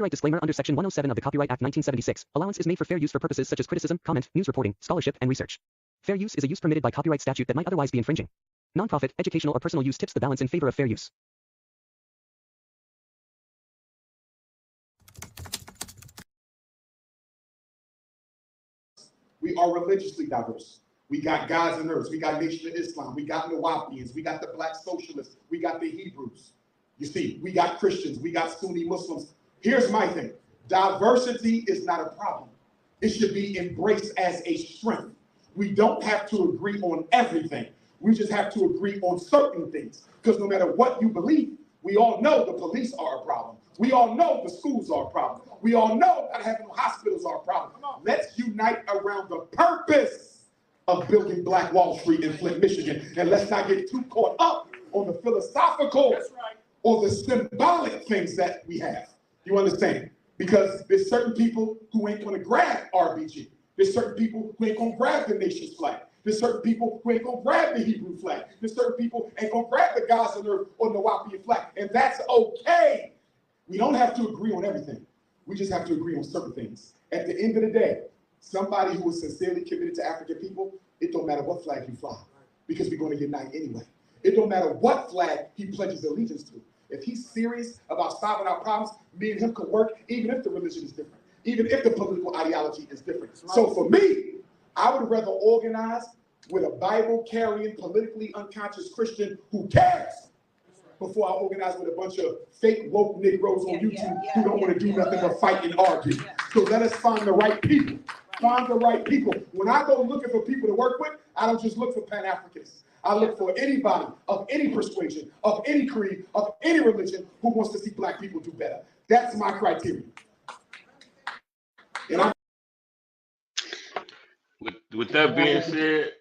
Copyright disclaimer under Section 107 of the Copyright Act 1976. Allowance is made for fair use for purposes such as criticism, comment, news reporting, scholarship, and research. Fair use is a use permitted by copyright statute that might otherwise be infringing. Nonprofit, educational, or personal use tips the balance in favor of fair use. We are religiously diverse. We got guys and nerds. We got Nation of Islam. We got Nawapians. We got the Black Socialists. We got the Hebrews. You see, we got Christians. We got Sunni Muslims. Here's my thing. Diversity is not a problem. It should be embraced as a strength. We don't have to agree on everything. We just have to agree on certain things. Because no matter what you believe, we all know the police are a problem. We all know the schools are a problem. We all know that having hospitals are a problem. Let's unite around the purpose of building Black Wall Street in Flint, Michigan. And let's not get too caught up on the philosophical or the symbolic things that we have. You understand? Because there's certain people who ain't going to grab RBG. There's certain people who ain't going to grab the nation's flag. There's certain people who ain't going to grab the Hebrew flag. There's certain people who ain't going to grab the Gaza or Nawapian flag. And that's okay. We don't have to agree on everything. We just have to agree on certain things. At the end of the day, somebody who is sincerely committed to African people, it don't matter what flag you fly, because we're going to unite anyway. It don't matter what flag he pledges allegiance to. If he's serious about solving our problems, me and him could work, even if the religion is different, even if the political ideology is different. So for me, I would rather organize with a Bible-carrying, politically unconscious Christian who cares, before I organize with a bunch of fake woke Negroes on YouTube who don't want to do nothing but fight and argue. So let us find the right people. Find the right people. When I go looking for people to work with, I don't just look for Pan-Africans. I look for anybody of any persuasion, of any creed, of any religion who wants to see Black people do better. That's my criteria. And with that being said,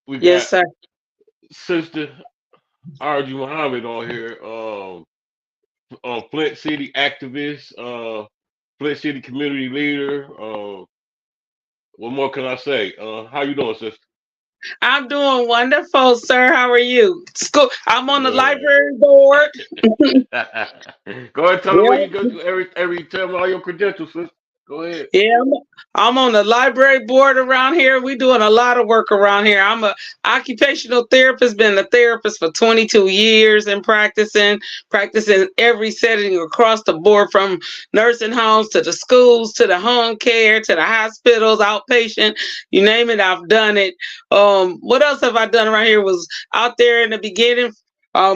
we got Yes, sir. Sister Audrey Muhammad on here, Flint City activist, Flint City community leader. What more can I say? How you doing, sister? I'm doing wonderful, sir. How are you? School. I'm on the library board. Go ahead, tell me where you go to every tell me all your credentials, sister. Go ahead. Yeah, I'm on the library board around here. We're doing a lot of work around here. I'm a occupational therapist, been a therapist for 22 years and practicing every setting across the board, from nursing homes to the schools, to the home care, to the hospitals, outpatient, you name it, I've done it. What else have I done around here? Was out there in the beginning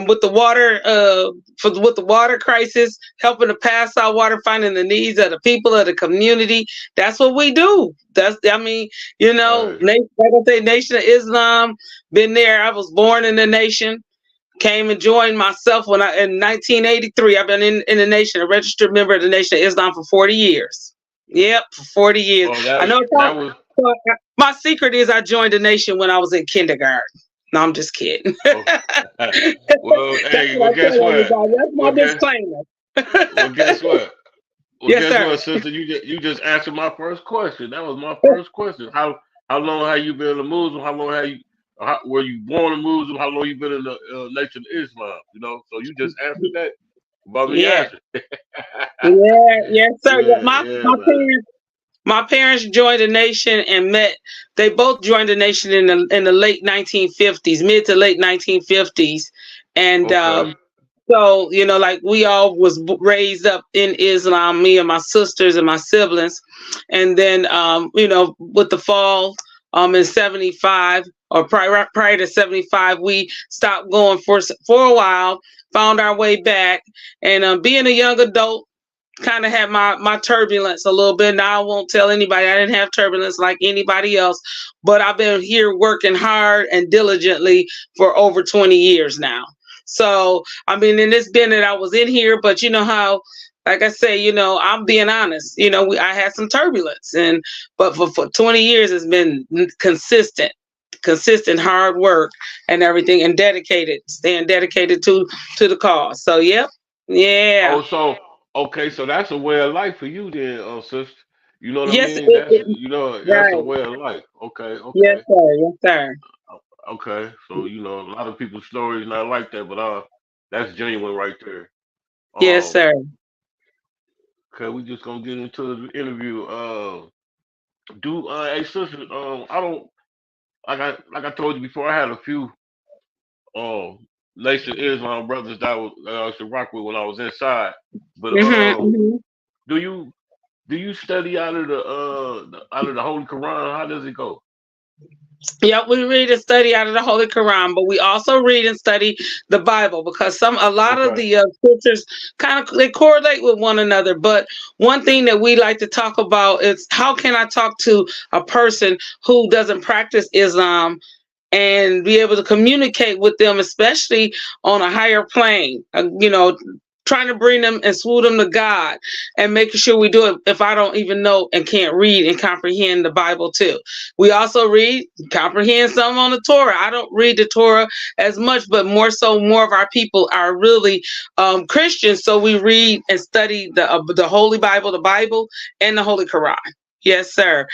with the water, with the water crisis, helping to pass out water, finding the needs of the people of the community. That's what we do. Like I say, Nation of Islam, been there. I was born in the nation, came and joined myself in 1983. I've been in the nation, a registered member of the Nation of Islam for 40 years. Yep, for 40 years. I know my secret is I joined the nation when I was in kindergarten. No, I'm just kidding. Well, hey, guess what? That's my disclaimer. Well, guess what? Yes, sir. What, sister? You just answered my first question. That was my first question. How long have you been a Muslim? How long were you born a Muslim? How long you been in the Nation of Islam? You know, so you just answered that about me answering. Yes, sir. My parents joined the nation and met. They both joined the nation in the late 1950s, mid to late 1950s, and so like we all was raised up in Islam. Me and my sisters and my siblings, and then with the fall in 75 or prior to 75, we stopped going for a while. Found our way back, and being a young adult, kind of had my turbulence a little bit. Now I won't tell anybody I didn't have turbulence like anybody else, but I've been here working hard and diligently for over 20 years now. So, I mean, and it's been that I was in here, but you know how, like I say, I'm being honest, I had some turbulence, but for 20 years, it's been consistent hard work and everything, and staying dedicated to the cause. So, yep. Yeah. Oh, so okay, so that's a way of life for you then, sister. You know what yes, I mean? That's a way of life. Okay. Yes, sir. Yes, sir. Okay, so a lot of people's stories not like that, but that's genuine right there. Yes, sir. Okay, we just gonna get into the interview. Do hey sister, I don't like I told you before. I had a few um Nation Islam brothers that I used to rock with when I was inside. But Mm-hmm. do you do you study out of out of the Holy Quran? How does it go? Yep, we read and study out of the Holy Quran, but we also read and study the Bible because a lot of Okay, the scriptures kind of they correlate with one another. But one thing that we like to talk about is how can I talk to a person who doesn't practice Islam and be able to communicate with them, especially on a higher plane. Trying to bring them and swoop them to God and making sure we do it if I don't even know and can't read and comprehend the Bible too. We also read, comprehend some on the Torah. I don't read the Torah as much, but more of our people are really Christians. So we read and study the Holy Bible, the Bible, and the Holy Quran. Yes, sir.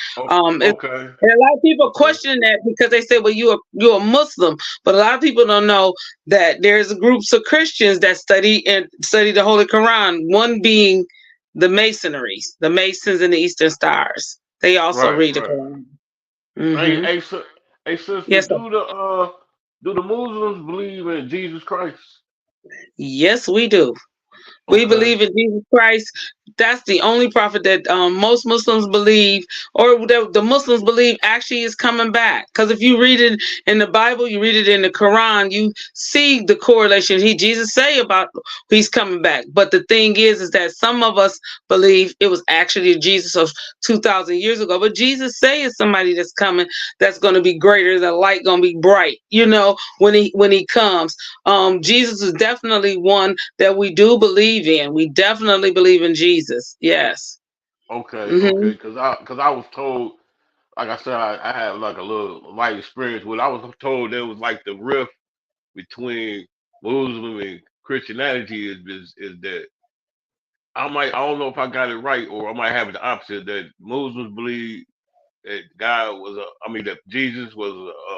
It's okay, and a lot of people okay, question that because they say, "Well, you're a Muslim," but a lot of people don't know that there's groups of Christians that study the Holy Quran. One being the Masons and the Eastern Stars. They also right, read the right. Quran. Hey, Hmm. hey, sister, Yes, sir. do the Muslims believe in Jesus Christ? Yes, we do. We Okay, believe in Jesus Christ. That's the only prophet that most Muslims believe, or the Muslims believe actually is coming back. Because if you read it in the Bible, you read it in the Quran, you see the correlation Jesus say about he's coming back. But the thing is that some of us believe it was actually Jesus of 2,000 years ago. But Jesus say it's somebody that's coming that's going to be greater. The light going to be bright. When he comes. Jesus is definitely one that we do believe in. We definitely believe in Jesus. Yes. okay, Hmm. okay. Cause I was told, like I said, I had like a little light experience with. I was told there was like the rift between Muslim and Christianity is that I don't know if I got it right or I might have it the opposite that Muslims believe that God was I mean that Jesus was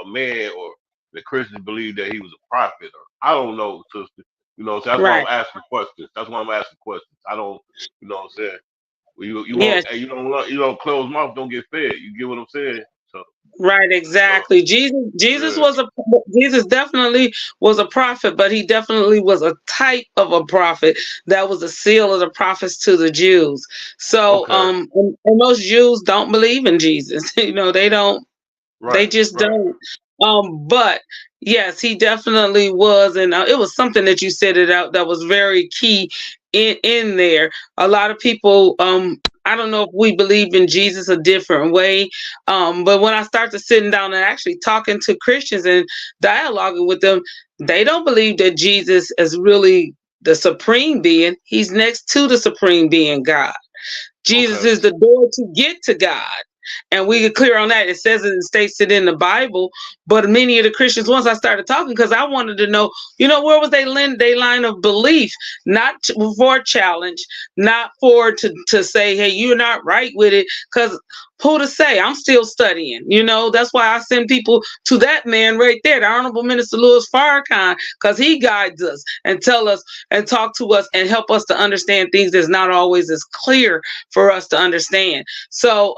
a man or the Christians believe that he was a prophet or I don't know, sister. So that's why I'm Right. asking questions. That's why I'm asking questions. I don't, what I'm saying. Well, you Yes. won't, hey, you don't close mouth, don't get fed. You get what I'm saying? So, Right. so Exactly. Jesus yeah, was a Jesus definitely was a prophet, but he definitely was a type of a prophet that was a seal of the prophets to the Jews. So, okay, and most Jews don't believe in Jesus. They don't. They right, just right, don't. But yes, he definitely was, and it was something that you said it out that was very key in there. A lot of people, I don't know if we believe in Jesus a different way, but when I start to sitting down and actually talking to Christians and dialoguing with them, they don't believe that Jesus is really the supreme being. He's next to the supreme being, God. Jesus okay, is the door to get to God. And we get clear on that. It says it and states it in the Bible. But many of the Christians, once I started talking, because I wanted to know, where was they line of belief? Not for challenge, not for to say, hey, you're not right with it. Because who to say? I'm still studying. That's why I send people to that man right there, the Honorable Minister Louis Farrakhan, because he guides us and tell us and talk to us and help us to understand things that's not always as clear for us to understand. So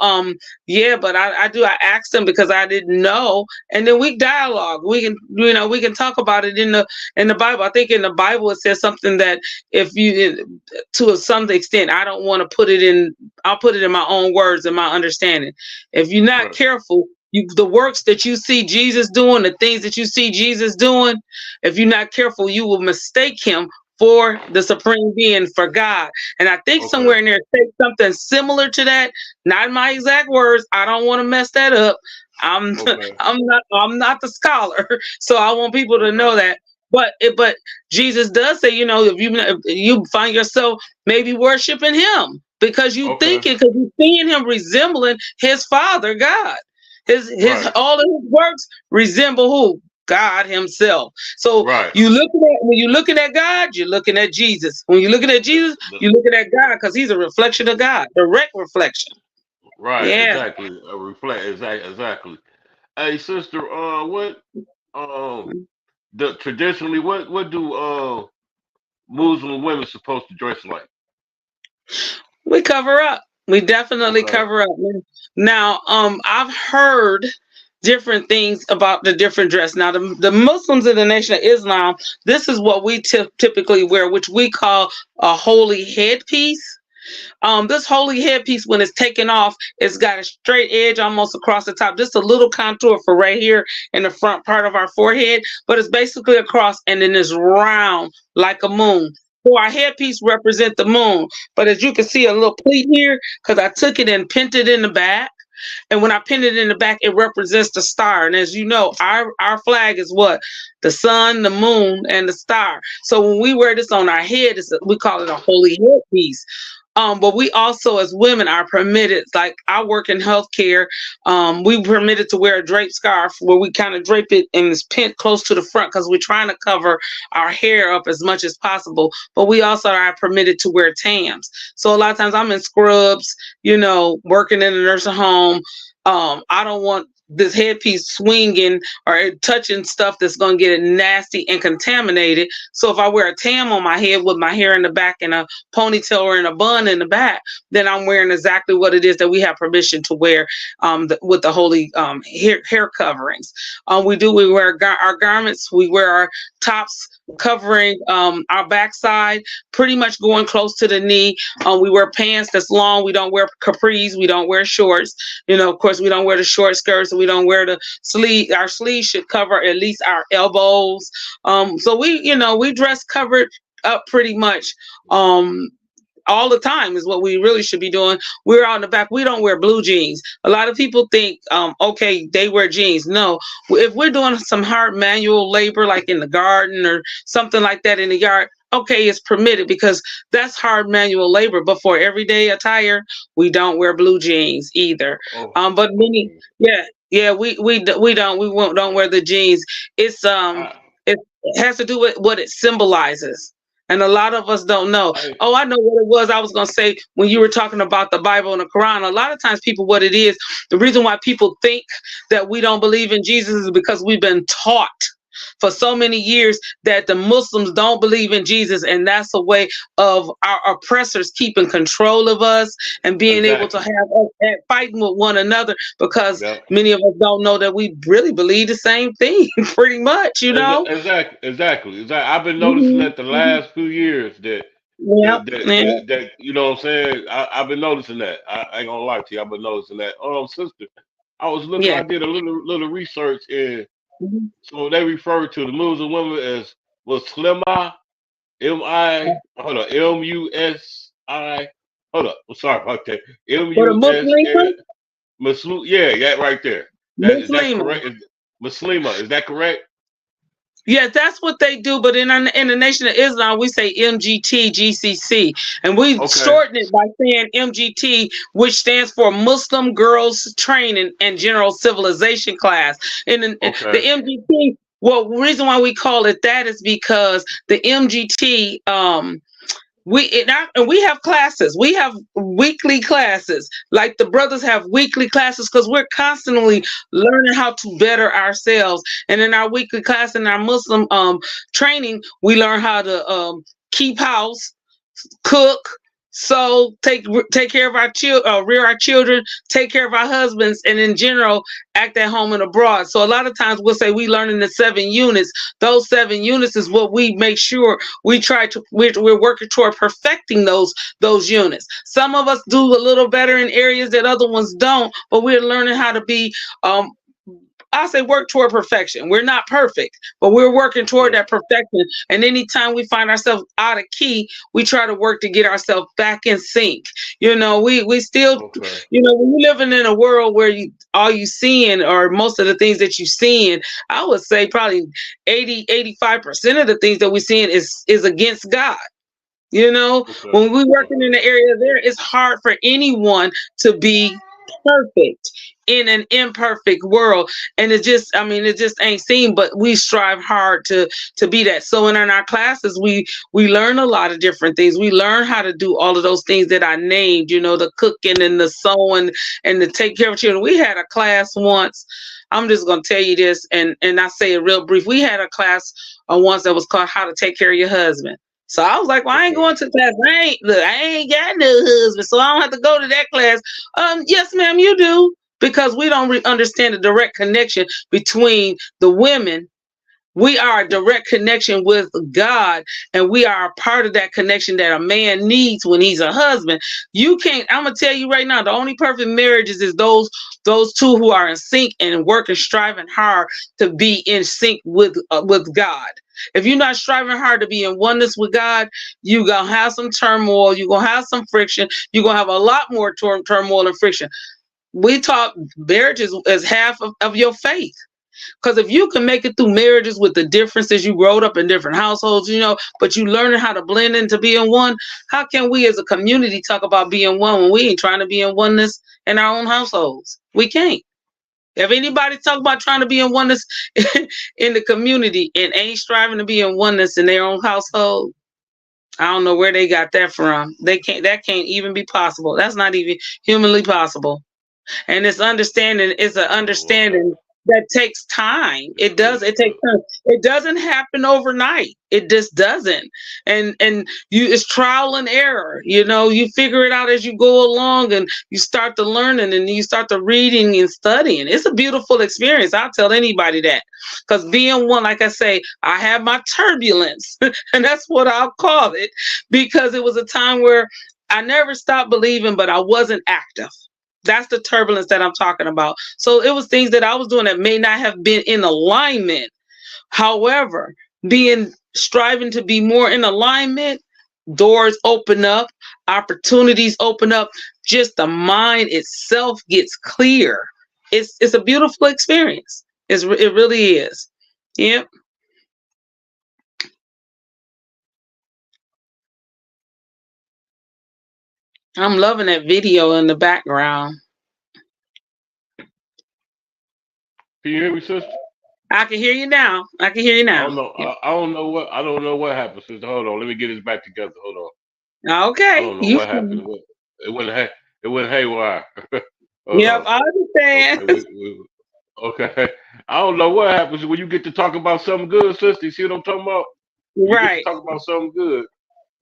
yeah, but I asked them because I didn't know, and then we dialogue. We can talk about it in the Bible. I think in the Bible it says something that if you to some extent, I don't want to put it in. I'll put it in my own words and my understanding. If you're not right, careful, the works that you see Jesus doing, the things that you see Jesus doing, if you're not careful, you will mistake him for the supreme being, for God. And I think okay, somewhere in there it says something similar to that. Not my exact words. I don't want to mess that up. I'm okay, I'm not the scholar, so I want people to okay, know that. But Jesus does say, if you find yourself maybe worshiping him because you okay, thinking because you seeing him resembling his Father God. His right, all of his works resemble who? God himself. So right. when you're looking at God, you're looking at Jesus. When you're looking at Jesus, The, you're looking at God because he's a reflection of God, direct reflection. right, Yeah. exactly. Reflect, exactly. Hey, sister, what, um, traditionally, what do Muslim women supposed to dress like? We cover up. We definitely Okay. cover up. Now, I've heard different things about the different dress. Now, the Muslims in the Nation of Islam, this is what we typically wear, which we call a holy headpiece. This holy headpiece, when it's taken off, it's got a straight edge almost across the top, just a little contour for right here in the front part of our forehead, but it's basically across and then it's round like a moon. So our headpiece represent the moon, but as you can see, a little pleat here because I took it and pinned it in the back. And when I pin it in the back, it represents the star. And as you know, our flag is what? The sun, the moon, and the star. So when we wear this on our head, we call it a holy headpiece. But we also, as women, are permitted, like I work in healthcare, we permitted to wear a drape scarf where we kind of drape it and it's pinned close to the front because we're trying to cover our hair up as much as possible. But we also are permitted to wear tams. So a lot of times I'm in scrubs, working in a nursing home. I don't want this headpiece swinging or touching stuff that's going to get it nasty and contaminated. So if I wear a tam on my head with my hair in the back and a ponytail or in a bun in the back, then I'm wearing exactly what it is that we have permission to wear with the holy hair coverings. We wear our garments, we wear our tops covering our backside, pretty much going close to the knee. We wear pants that's long. We don't wear capris. We don't wear shorts. Of course, we don't wear the short skirts. We don't wear the sleeve. Our sleeves should cover at least our elbows. So we dress covered up pretty much. All the time is what we really should be doing. We're out in the back. We don't wear blue jeans. A lot of people think, okay, they wear jeans. No, if we're doing some hard manual labor, like in the garden or something like that in the yard, okay, it's permitted because that's hard manual labor. But for everyday attire, we don't wear blue jeans either. But many, we don't wear the jeans. It has to do with what it symbolizes. And a lot of us don't know. Oh, I know what it was. I was going to say when you were talking about the Bible and the Quran, a lot of times what it is, the reason why people think that we don't believe in Jesus is because we've been taught for so many years that the Muslims don't believe in Jesus. And that's a way of our oppressors keeping control of us and being able to have us fighting with one another because many of us don't know that we really believe the same thing pretty much, Exactly. I've been noticing that the last few years that you know what I'm saying? I've been noticing that. I ain't gonna lie to you, I've been noticing that. Sister, I was looking, I did a little research and so they refer to the Muslim women as Muslima, M-I, hold on, M-U-S-I, hold up, I'm sorry about that. M-U-S-L, Muslim, yeah, right there. Is that correct? Muslima, is that correct? Yeah, that's what they do. But in the Nation of Islam, we say MGT, GCC. And we shorten it by saying MGT, which stands for Muslim Girls Training and General Civilization Class. And the MGT, well, the reason why we call it that is because the MGT, we have classes. We have weekly classes. Like the brothers have weekly classes because we're constantly learning how to better ourselves. And in our weekly class, in our Muslim training, we learn how to keep house, cook, sew, take care of our children, rear our children, take care of our husbands, and in general, act at home and abroad. So a lot of times we'll say we learn in the 7 units. Those 7 units is what we make sure we're working toward perfecting those units. Some of us do a little better in areas that other ones don't, but we're learning how to be I say work toward perfection. We're not perfect, but we're working toward that perfection. And anytime we find ourselves out of key, we try to work to get ourselves back in sync. We still, when you're living in a world where all you seeing or most of the things that you seeing, I would say probably 85% of the things that we're seeing is against God. When we're working in the area there, it's hard for anyone to be perfect in an imperfect world, and it just ain't seen, but we strive hard to be that. So in our classes we learn a lot of different things. We learn how to do all of those things that I named, the cooking and the sewing and the take care of children. We had a class once, I'm just going to tell you this, and I say it real brief. We had a class once that was called How to Take Care of Your Husband. So I was like, well, I ain't going to class. I ain't got no husband, so I don't have to go to that class. Yes, ma'am, you do, because we don't understand the direct connection between the women. We are a direct connection with God, and we are a part of that connection that a man needs when he's a husband. You can't, I'm gonna tell you right now, the only perfect marriages is those two who are in sync and working, striving hard to be in sync with God. If you're not striving hard to be in oneness with God, you're gonna have some turmoil, you're gonna have some friction, you're gonna have a lot more turmoil and friction. We taught marriages as half of your faith. Because if you can make it through marriages with the differences, you growed up in different households, but you learning how to blend into being one, how can we as a community talk about being one when we ain't trying to be in oneness in our own households? We can't. If anybody talk about trying to be in oneness in the community and ain't striving to be in oneness in their own household, I don't know where they got that from. That can't even be possible. That's not even humanly possible. And it's an understanding that takes time. It takes time. It doesn't happen overnight. It just doesn't. And it's trial and error. You figure it out as you go along, and you start to learning, and you start to reading and studying. It's a beautiful experience. I'll tell anybody that. Because being one, like I say, I have my turbulence, and that's what I'll call it, because it was a time where I never stopped believing, but I wasn't active. That's the turbulence that I'm talking about. So it was things that I was doing that may not have been in alignment. However, striving to be more in alignment, doors open up, opportunities open up, just the mind itself gets clear. It's a beautiful experience. It really is. Yep. I'm loving that video in the background. Can you hear me, sister? I can hear you now. I don't know. Yep. I don't know what happened, sister. Hold on. Let me get this back together. Hold on. Okay. I don't know what happened. It went haywire. Yep, I understand. Okay. I don't know what happens when you get to talk about something good, sister. You see what I'm talking about? Right. You get to talk about something good.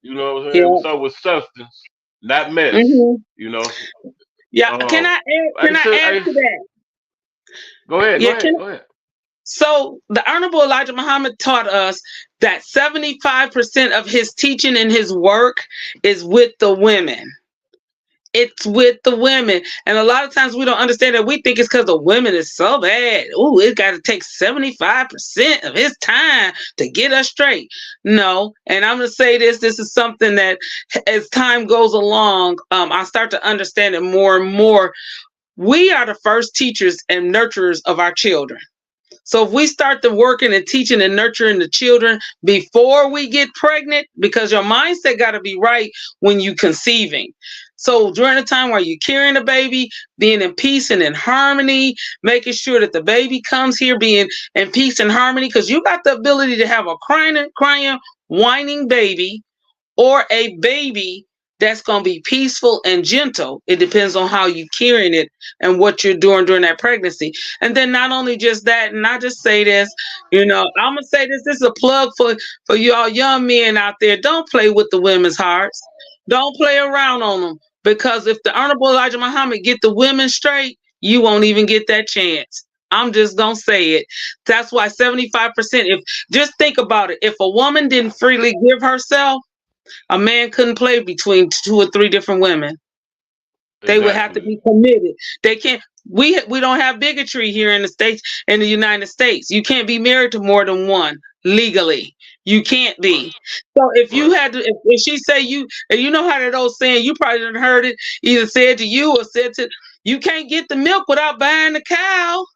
You know what I'm saying? Yeah. So with substance, not mess. Mm-hmm. Yeah. Can I add to that? Go ahead. Go ahead. So the Honorable Elijah Muhammad taught us that 75% of his teaching and his work is with the women. It's with the women. And a lot of times we don't understand that. We think it's because the women is so bad. Ooh, it got to take 75% of his time to get us straight. No. And I'm going to say this is something that as time goes along, I start to understand it more and more. We are the first teachers and nurturers of our children. So if we start to working and teaching and nurturing the children before we get pregnant, because your mindset got to be right when you conceiving. So during the time while you're carrying the baby, being in peace and in harmony, making sure that the baby comes here being in peace and harmony, because you got the ability to have a crying, whining baby, or a baby that's going to be peaceful and gentle. It depends on how you're carrying it and what you're doing during that pregnancy. And then not only just that, and I just say this, I'm going to say this is a plug for y'all young men out there. Don't play with the women's hearts. Don't play around on them, because if the Honorable Elijah Muhammad get the women straight, you won't even get that chance. I'm just going to say it. That's why 75%, just think about it. If a woman didn't freely give herself, a man couldn't play between 2 or 3 different women. They would have to be committed. They can't. We don't have bigotry here in the United States. You can't be married to more than one legally. You can't be. So if you had to, if she say you know how that old saying, you probably done heard it, either said to you or said to, you can't get the milk without buying the cow.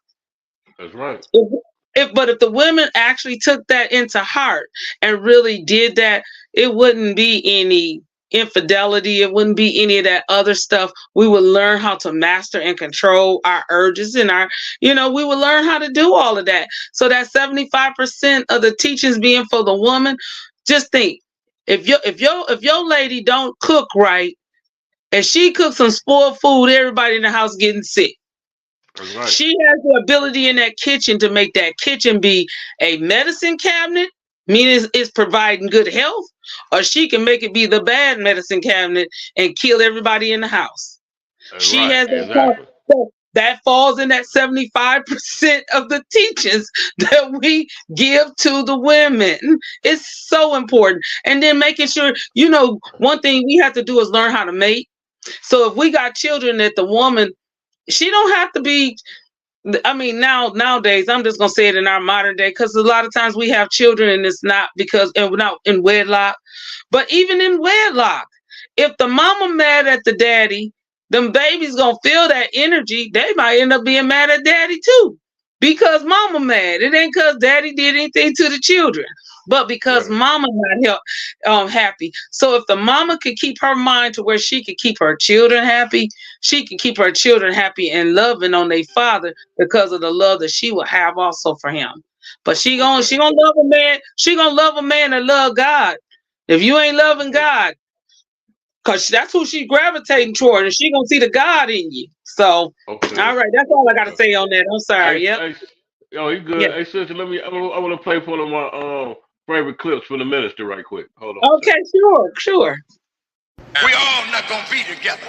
That's right. But if the women actually took that into heart and really did that, it wouldn't be any infidelity. It wouldn't be any of that other stuff. We would learn how to master and control our urges and we would learn how to do all of that. So that 75% of the teachings being for the woman, just think, if your lady don't cook right, and she cooks some spoiled food, everybody in the house getting sick. Right. She has the ability in that kitchen to make that kitchen be a medicine cabinet meaning it's providing good health, or she can make it be the bad medicine cabinet and kill everybody in the house. She Right, has that exactly. that falls in that 75% of the teachings that we give to the women. It's so important. And then making sure, one thing we have to do is learn how to mate. So if we got children that the woman, she don't have to be, I mean, nowadays, I'm just gonna say it in our modern day, because a lot of times we have children and it's not because, and we're not in wedlock. But even in wedlock, if the mama mad at the daddy, them babies gonna feel that energy. They might end up being mad at daddy too, because mama mad. It ain't because daddy did anything to the children, but because Right. mama not happy. So if the mama could keep her mind to where she could keep her children happy, she can keep her children happy and loving on their father because of the love that she will have also for him. But she Okay. gonna love a man. She gonna love a man that love God. If you ain't loving God, because that's who she gravitating toward, and she gonna see the God in you. So, Okay. all right, that's all I gotta Okay. say on that. I'm sorry. Hey, Yep. hey, yo, you Yeah. good? Hey, sister, let me. I want to play one of my favorite clips from the minister right quick. Hold on. Okay. Sure. We all not gonna be together.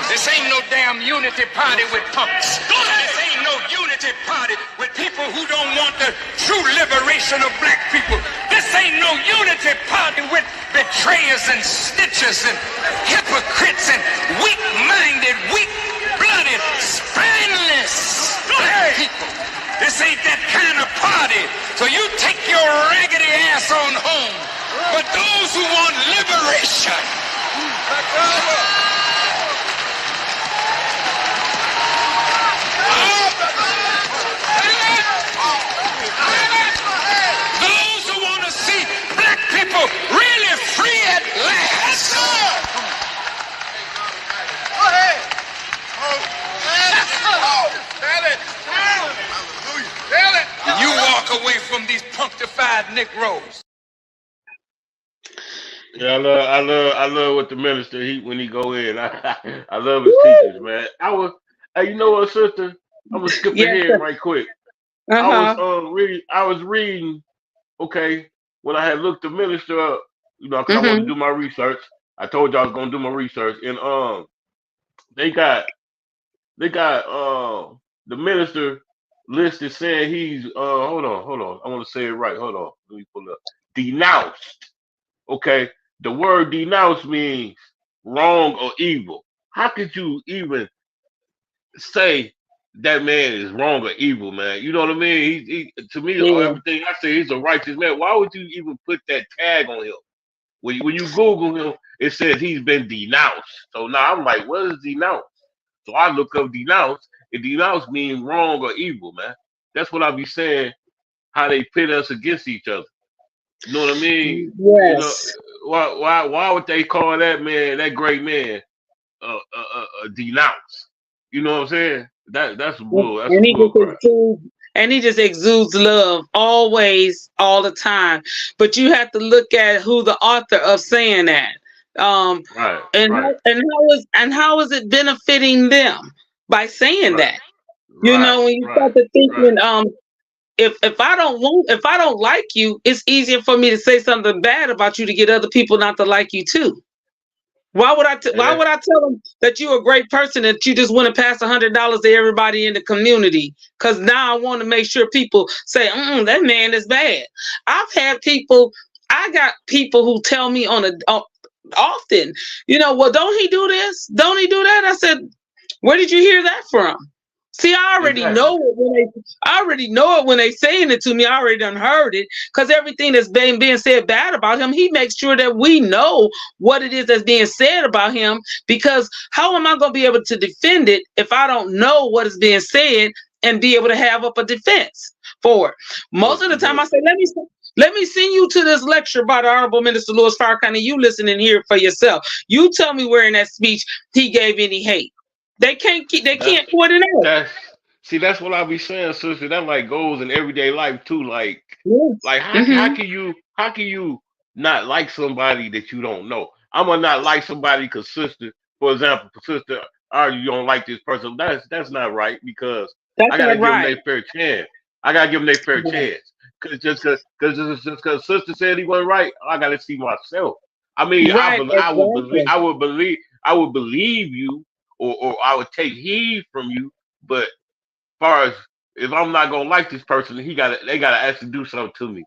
This ain't no damn unity party with punks. This ain't no unity party with people who don't want the true liberation of black people. This ain't no unity party with betrayers and snitchers and hypocrites and weak-minded, weak-blooded, spineless black people. This ain't that kind of party. So you take your raggedy ass on home. But those who want liberation, those who want to see black people really free at last. You walk away from these punctified Negroes. Yeah, I love what the minister when he go in. I love his teachers, man. Hey, you know what, sister? I'm gonna skip Yes. ahead right quick. I was reading. Okay, when I had looked the minister up, because I wanted to do my research. I told you I was gonna do my research, and they got the minister listed saying he's hold on. I want to say it right. Hold on, let me pull up. Denounced. Okay, the word denounce means wrong or evil. How could you even say that man is wrong or evil, man? You know what I mean? He to me, Yeah. everything I say, he's a righteous man. Why would you even put that tag on him? When you Google him, it says he's been denounced. So now I'm like, what is denounce? So I look up denounce, and denounce means wrong or evil, man. That's what I be saying. How they pit us against each other. You know what I mean? Yes. Why would they call that man, that great man, denounce? You know what I'm saying? That's bull. That's And some bull crap. he just exudes love always, all the time. But you have to look at who the author of saying that. Right. How is it benefiting them by saying Right. that? When you start to thinking, if I don't like you, it's easier for me to say something bad about you to get other people not to like you too. Why would I tell them that you're a great person, that you just want to pass $100 to everybody in the community? Because now I want to make sure people say, that man is bad. I got people who tell me often, well, don't he do this? Don't he do that? I said, where did you hear that from? See, I already know it when they saying it to me. I already done heard it, because everything that's being said bad about him, he makes sure that we know what it is that's being said about him. Because how am I going to be able to defend it if I don't know what is being said and be able to have up a defense for it? Most of the time, I say, let me send you to this lecture by the Honorable Minister Louis Farrakhan, and you listen and hear it for yourself. You tell me where in that speech he gave any hate. They can't point it out. That's what I be saying, sister. That like goes in everyday life too. Like, Yes. how can you not like somebody that you don't know? I'm gonna not like somebody because for example, sister, you don't like this person. That's not right, because I gotta give them their fair chance. because sister said he wasn't right, I gotta see myself. I mean, Right, I exactly. would believe you, or I would take heed from you. But far as if I'm not gonna like this person, they gotta actually do something to me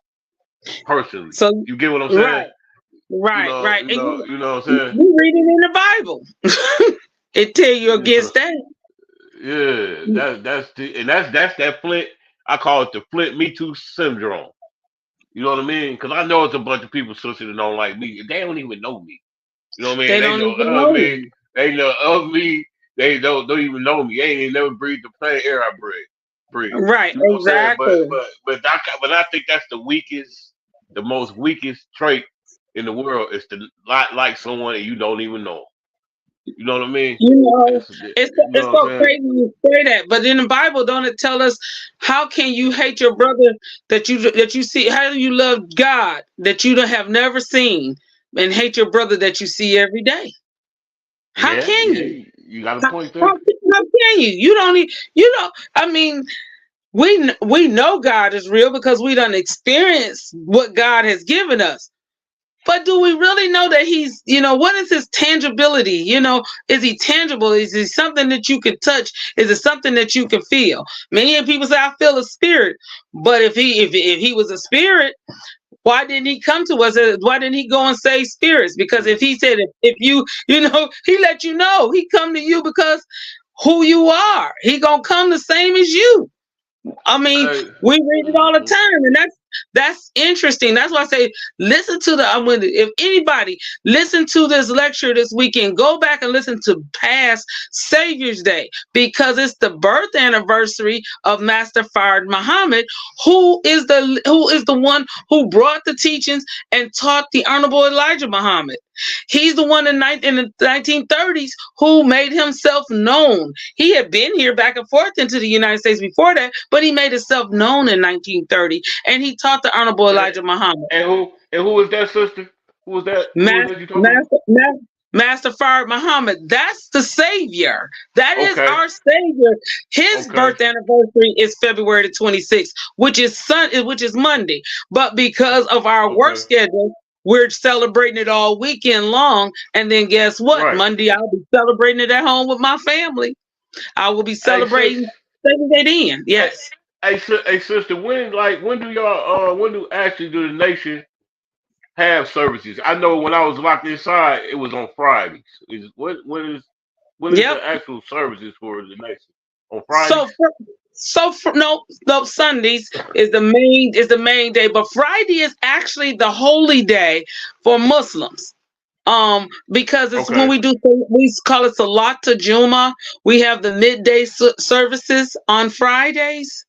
personally. So You get what I'm saying? right, right. And You know what I'm you read it in the Bible. It tell you saying? against that. Yeah, that's that Flint. I call it the Flint Me Too syndrome. You know what I mean? Because I know it's a bunch of people, sister, that don't like me. They don't even know me. You know what I mean? They They don't know even of know me. you. They know of me. They don't even know me. They ain't even never breathed the plain air I breathe. Right, You know what I'm saying? exactly. But I think that's the most weakest trait in the world is to not like someone and you don't even know 'em. You know what I mean? You know, You it's know what I'm so saying? crazy you say that, but in the Bible, don't it tell us how can you hate your brother that you see? How do you love God that you don't have never seen, and hate your brother that you see every day? How Yeah, can yeah. you? You got a How, point how, there. how can you? You don't. You don't. I mean, we know God is real because we done experienced what God has given us. But do we really know that he's, what is his tangibility? Is he tangible? Is he something that you can touch? Is it something that you can feel? Many people say, I feel a spirit. But if he was a spirit, why didn't he come to us? Why didn't he go and save spirits? Because if he said, if you, he let you know, he come to you because who you are. He gonna come the same as you. I mean, Hey, we read it all the time, and that's interesting. That's why I say listen to if anybody listen to this lecture this weekend, go back and listen to past Savior's Day because it's the birth anniversary of Master Fard Muhammad, who is the one who brought the teachings and taught the Honorable Elijah Muhammad. He's the one in the 1930s who made himself known. He had been here back and forth into the United States before that, but he made himself known in 1930, and he taught the Honorable and, Elijah Muhammad. and who was that sister? Who was that? Who was Master, that you talking about? Master Fard Muhammad, that's the Savior. That is Okay, our Savior. His okay, birth anniversary is February the 26th, which is Monday. But because of our work okay. schedule, we're celebrating it all weekend long. And then guess what? Right. Monday, I'll be celebrating it at home with my family. I will be Hey, sis. celebrating 7 in. Hey, Yes. hey, sister. When do actually do the nation have services? I know when I was locked inside, it was on Fridays. When is Yep. the actual services for the nation on So Fridays? for, no, Sundays is the main day, but Friday is actually the holy day for Muslims. Because it's when Okay, we call it Salat Juma. We have the midday services on Fridays.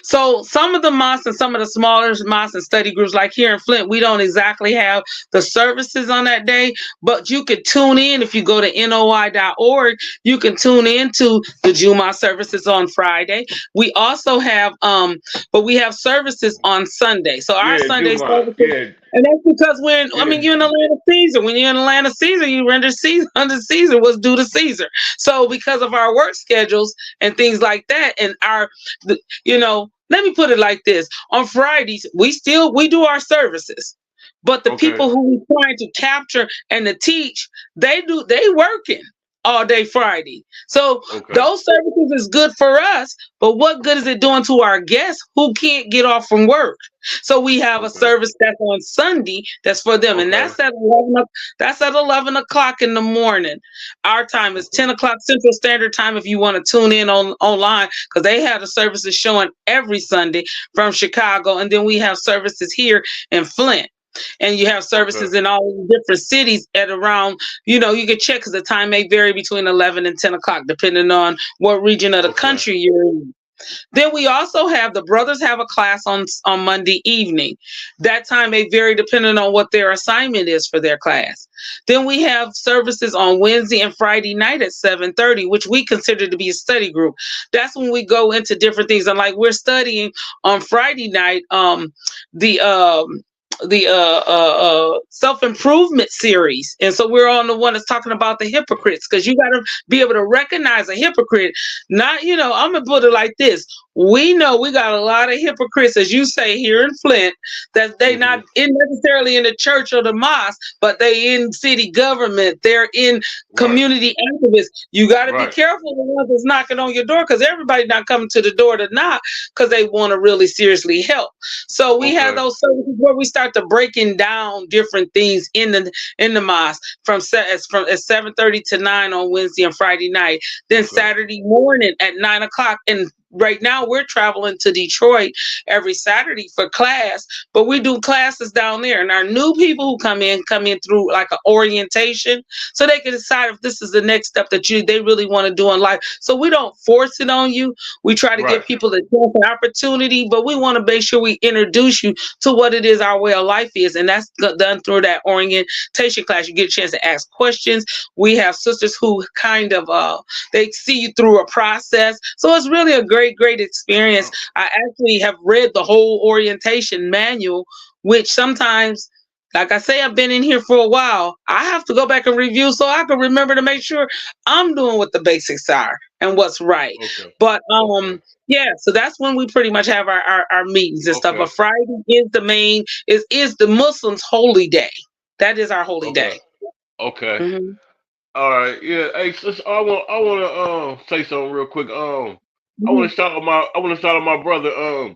So some of the mosques and some of the smaller mosques and study groups, like here in Flint, we don't exactly have the services on that day, but you could tune in if you go to NOI.org. You can tune into the Juma services on Friday. We also have, but we have services on Sunday. So our yeah, Sunday Juma, services. And that's because yeah, you're in Atlanta Caesar. When you're in Atlanta Caesar, you render Caesar under Caesar what's due to Caesar. So because of our work schedules and things like that, and let me put it like this: on Fridays, we do our services, but the okay, people who we're trying to capture and to teach, they working all day Friday. So okay, those services is good for us, but what good is it doing to our guests who can't get off from work? So we have a okay, service that's on Sunday that's for them, and okay, that's at 11 o'clock in the morning. Our time is okay, 10 o'clock Central Standard Time if you want to tune in online, because they have the services showing every Sunday from Chicago, and then we have services here in Flint. And you have okay, services in all the different cities at around, you can check because the time may vary between 11 and 10 o'clock, depending on what region of the okay, country you're in. Then we also have the brothers have a class on Monday evening. That time may vary depending on what their assignment is for their class. Then we have services on Wednesday and Friday night at 7:30, which we consider to be a study group. That's when we go into different things. And like we're studying on Friday night, the self-improvement series, and so we're on the one that's talking about the hypocrites, because you got to be able to recognize a hypocrite. Not, I'm gonna put it like this: we know we got a lot of hypocrites, as you say, here in Flint, that they not necessarily in the church or the mosque, but they in city government, they're in community activists. You got to be careful the ones that's knocking on your door, because everybody not coming to the door to knock because they want to really seriously help. So we have those services where we start to breaking down different things in the mosque from 7:30 to 9 on Wednesday and Friday night, then Saturday morning at 9 o'clock. And right now we're traveling to Detroit every Saturday for class, but we do classes down there, and our new people who come in through like an orientation, so they can decide if this is the next step that they really want to do in life. So we don't force it on you. We try to give people the chance and opportunity, but we want to make sure we introduce you to what it is our way of life is, and that's done through that orientation class. You get a chance to ask questions. We have sisters who kind of they see you through a process, so it's really a great experience. I actually have read the whole orientation manual, which sometimes, like I say, I've been in here for a while. I have to go back and review so I can remember to make sure I'm doing what the basics are and what's right. But so that's when we pretty much have our meetings and stuff. But Friday is the main is the Muslims' holy day. That is our holy day. Okay. All right. Yeah. Hey, sis, I want to say something real quick. I want to start with my brother,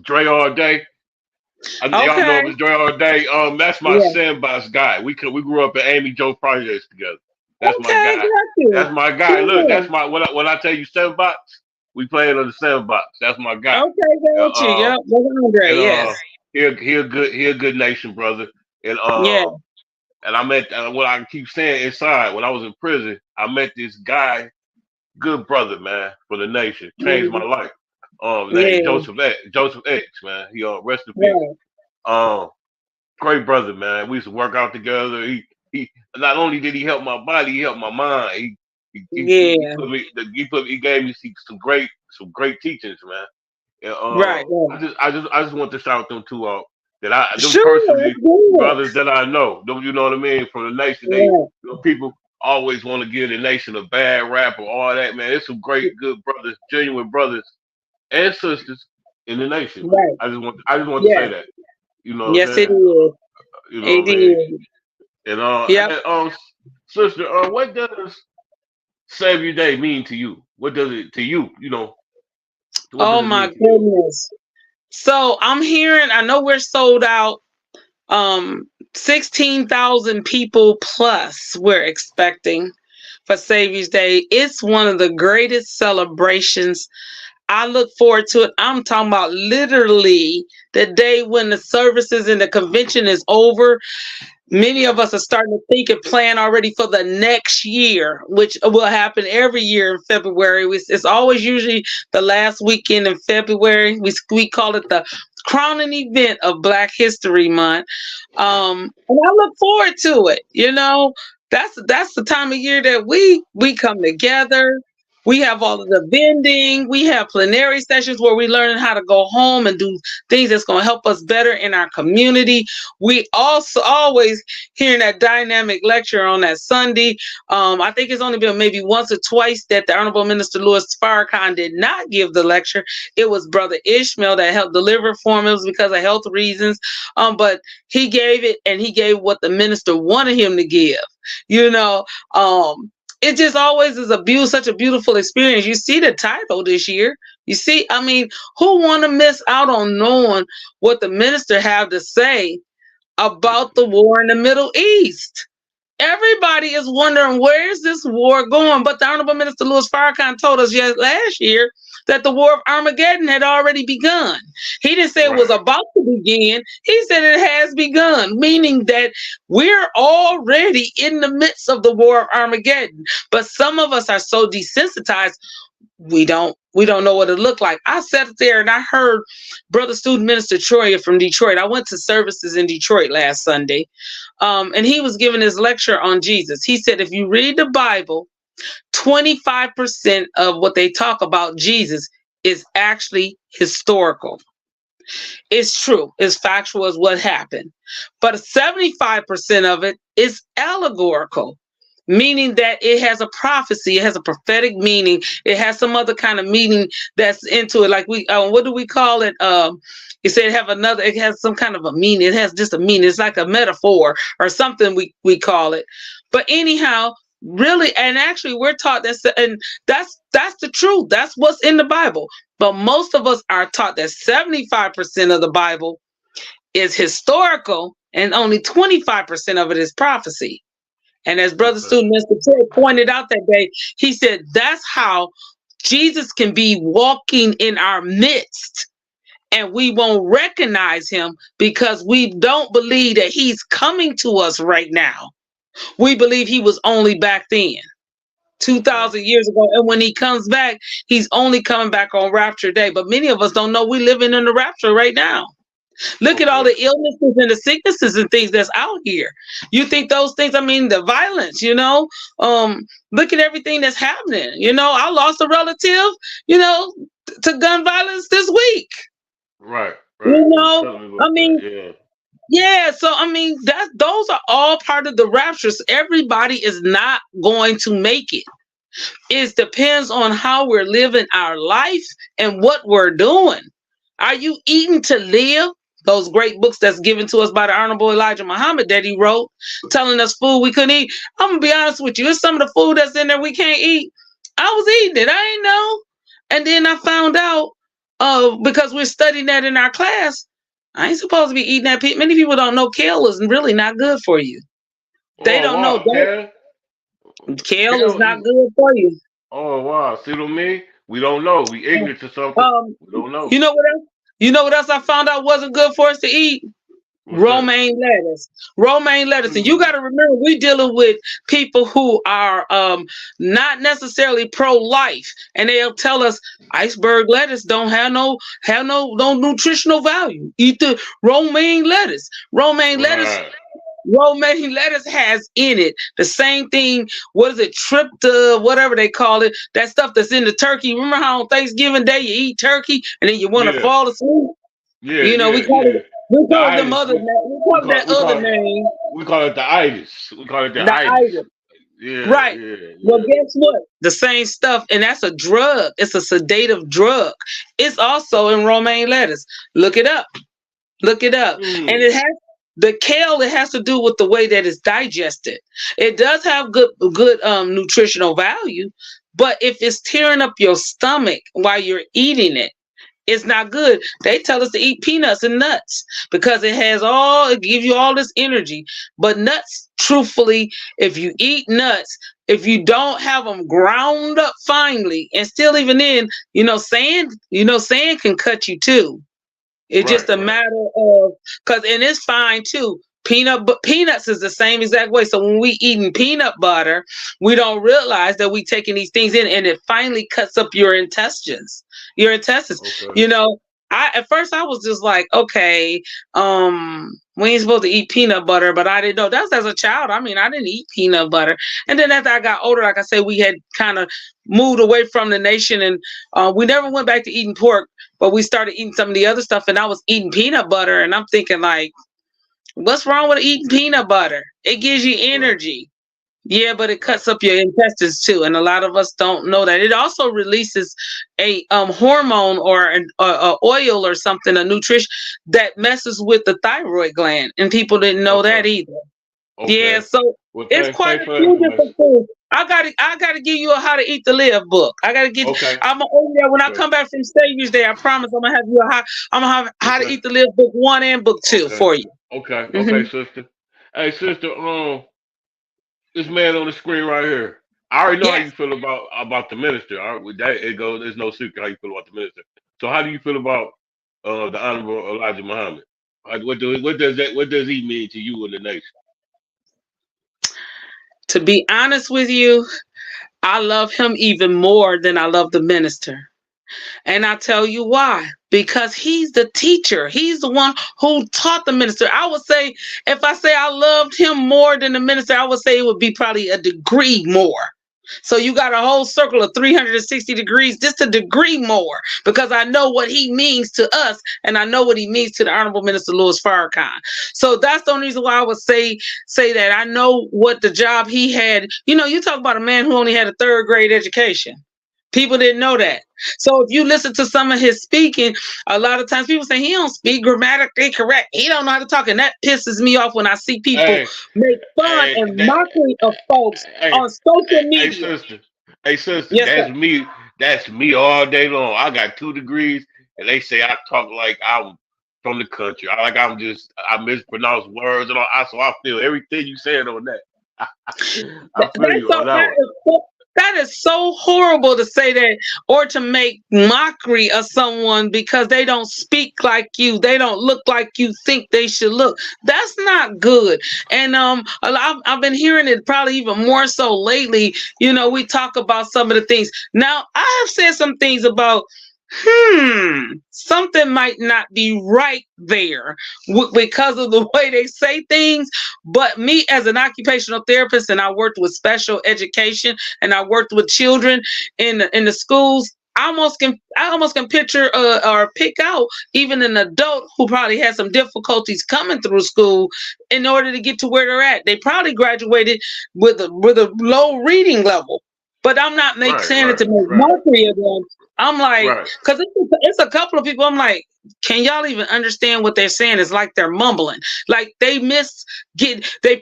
Dre All Day. Y'all know it was Dre All Day. That's my sandbox guy. We grew up in Amy Jo projects together. That's my guy. That's my guy. Look, that's my when I tell you sandbox, we playing on the sandbox. That's my guy. Okay, got you. Yep, Andre. Yes. He a good nation, brother. And and I met what I keep saying inside when I was in prison. I met this guy. Good brother, man, for the nation. Changed my life. Named Joseph X, man. He rest in peace. Great brother, man. We used to work out together. He not only did he help my body, he helped my mind. He gave me some great teachings, man. And, I just want to shout them two out. Personally, brothers that I know. You know what I mean? From the nation, people always want to give the nation a bad rap or all that, man. It's some great, good brothers, genuine brothers and sisters in the nation. I just want to say that. You know. Yes, it is. You know it is. And sister, what does Savior Day mean to you? What does it to you? You know. Oh my goodness. So I'm hearing. I know we're sold out. 16,000 people plus we're expecting for Savior's Day. It's one of the greatest celebrations. I look forward to it. I'm talking about literally the day when the services and the convention is over. Many of us are starting to think and plan already for the next year, which will happen every year in February. It's always usually the last weekend in February. We call it the crowning event of Black History Month. And I look forward to it. You know, that's the time of year that we come together. We have all of the vending. We have plenary sessions where we learn how to go home and do things that's going to help us better in our community. We also always hearing that dynamic lecture on that Sunday. I think it's only been maybe once or twice that the Honorable Minister Louis Farrakhan did not give the lecture. It was Brother Ishmael that helped deliver for him. It was because of health reasons. But he gave it, and he gave what the minister wanted him to give. You know, it just always is such a beautiful experience. You see the title this year. You see, I mean, who want to miss out on knowing what the minister have to say about the war in the Middle East? Everybody is wondering, where is this war going? But the Honorable Minister Louis Farrakhan told us last year that the war of Armageddon had already begun. He didn't say it was about to begin. He said it has begun, meaning that we're already in the midst of the war of Armageddon. But some of us are so desensitized, we don't know what it looked like. I sat there and I heard Brother Student Minister Troy from Detroit. I went to services in Detroit last Sunday, and he was giving his lecture on Jesus. He said, if you read the Bible, 25% of what they talk about Jesus is actually historical. It's true. It's factual as what happened. But 75% of it is allegorical, meaning that it has a prophecy, it has a prophetic meaning, it has some other kind of meaning that's into it. Like what do we call it? You said it has some kind of a meaning. It has just a meaning. It's like a metaphor or something we call it. But anyhow, really, and actually we're taught that's the truth. That's what's in the Bible. But most of us are taught that 75% of the Bible is historical and only 25% of it is prophecy. And as Brother Student Mr. Ted pointed out that day, he said that's how Jesus can be walking in our midst and we won't recognize him because we don't believe that he's coming to us right now. We believe he was only back then, 2,000 years ago. And when he comes back, he's only coming back on Rapture Day. But many of us don't know we're living in the rapture right now. Look at all the illnesses and the sicknesses and things that's out here. You think those things, I mean, the violence, look at everything that's happening. I lost a relative, to gun violence this week. Right. I mean, yeah. So, I mean, those are all part of the raptures. Everybody is not going to make it. It depends on how we're living our life and what we're doing. Are you eating to live? Those great books that's given to us by the Honorable Elijah Muhammad that he wrote, telling us food we couldn't eat. I'm going to be honest with you. It's some of the food that's in there we can't eat. I was eating it. I didn't know. And then I found out, because we're studying that in our class, I ain't supposed to be eating that. Many people don't know kale is really not good for you. They don't know that. Kale is not good for you. Oh, wow. See what I mean? We don't know. We ignorant to something. We don't know. You know what else? You know what else I found out wasn't good for us to eat? Romaine lettuce. Romaine lettuce. And you got to remember, we're dealing with people who are not necessarily pro-life. And they'll tell us iceberg lettuce don't have no nutritional value. Eat the romaine lettuce. Romaine lettuce has in it the same thing. What is it? Tryptophan, whatever they call it. That stuff that's in the turkey. Remember how on Thanksgiving Day you eat turkey and then you want to fall asleep? Yeah. We call it. We call it the other name. We call it that other name. We call it the itis. We call it the itis. Yeah. Right. Yeah. Well, guess what? The same stuff, and that's a drug. It's a sedative drug. It's also in romaine lettuce. Look it up. And it has the kale. It has to do with the way that it's digested. It does have good nutritional value, but if it's tearing up your stomach while you're eating it, it's not good. They tell us to eat peanuts and nuts because it gives you all this energy. But nuts, truthfully, if you eat nuts, if you don't have them ground up finely, and still even then, sand can cut you too. It's just a matter of and it's fine too. Peanuts is the same exact way. So when we eating peanut butter, we don't realize that we taking these things in, and it finally cuts up your intestines. Okay. At first I was just like, okay, we ain't supposed to eat peanut butter, but I didn't know. That's as a child. I mean, I didn't eat peanut butter. And then as I got older, like I said, we had kind of moved away from the nation, and we never went back to eating pork, but we started eating some of the other stuff, and I was eating peanut butter, and I'm thinking like, what's wrong with eating peanut butter? It gives you energy. Yeah, but it cuts up your intestines too, and a lot of us don't know that. It also releases a hormone or an oil or something, a nutrition that messes with the thyroid gland, and people didn't know that either. Okay. Yeah, so it's quite a few different things. I gotta give you a How to Eat to Live book. I gotta give. Okay. I'm over there when I come back from Savior's Day. I promise I'm gonna have you How to Eat to Live book 1 and book 2 for you. Okay, sister. Hey, sister. This man on the screen right here. I already know how you feel about the minister. All right, with that it goes. There's no secret how you feel about the minister. So how do you feel about the Honorable Elijah Muhammad? What does he mean to you and the nation? To be honest with you, I love him even more than I love the minister. And I tell you why. Because he's the teacher. He's the one who taught the minister. I would say, if I say I loved him more than the minister, I would say it would be probably a degree more. So you got a whole circle of 360 degrees, just a degree more, because I know what he means to us, and I know what he means to the Honorable Minister Louis Farrakhan. So that's the only reason why I would say that I know what the job he had. You know, you talk about a man who only had a 3rd grade education. People didn't know that. So if you listen to some of his speaking, a lot of times people say he don't speak grammatically correct. He don't know how to talk, and that pisses me off when I see people make fun and mockery of folks on social media. Hey sister, Yes, that's sir. me. That's me all day long. I got 2 degrees, and they say I talk like I'm from the country. I mispronounce words and all. So I feel everything you said on that. I feel you on that one. That is so horrible to say that, or to make mockery of someone because they don't speak like you, they don't look like you think they should look. That's not good. And I've been hearing it probably even more so lately. You know, we talk about some of the things. Now, I have said some things about something might not be right there because of the way they say things. But me as an occupational therapist, and I worked with special education, and I worked with children in the schools, I almost can picture or pick out even an adult who probably had some difficulties coming through school in order to get to where they're at. They probably graduated with a low reading level. But I'm not saying it to make mockery of them. I'm like, because it's a couple of people. I'm like, can y'all even understand what they're saying? It's like they're mumbling. Like they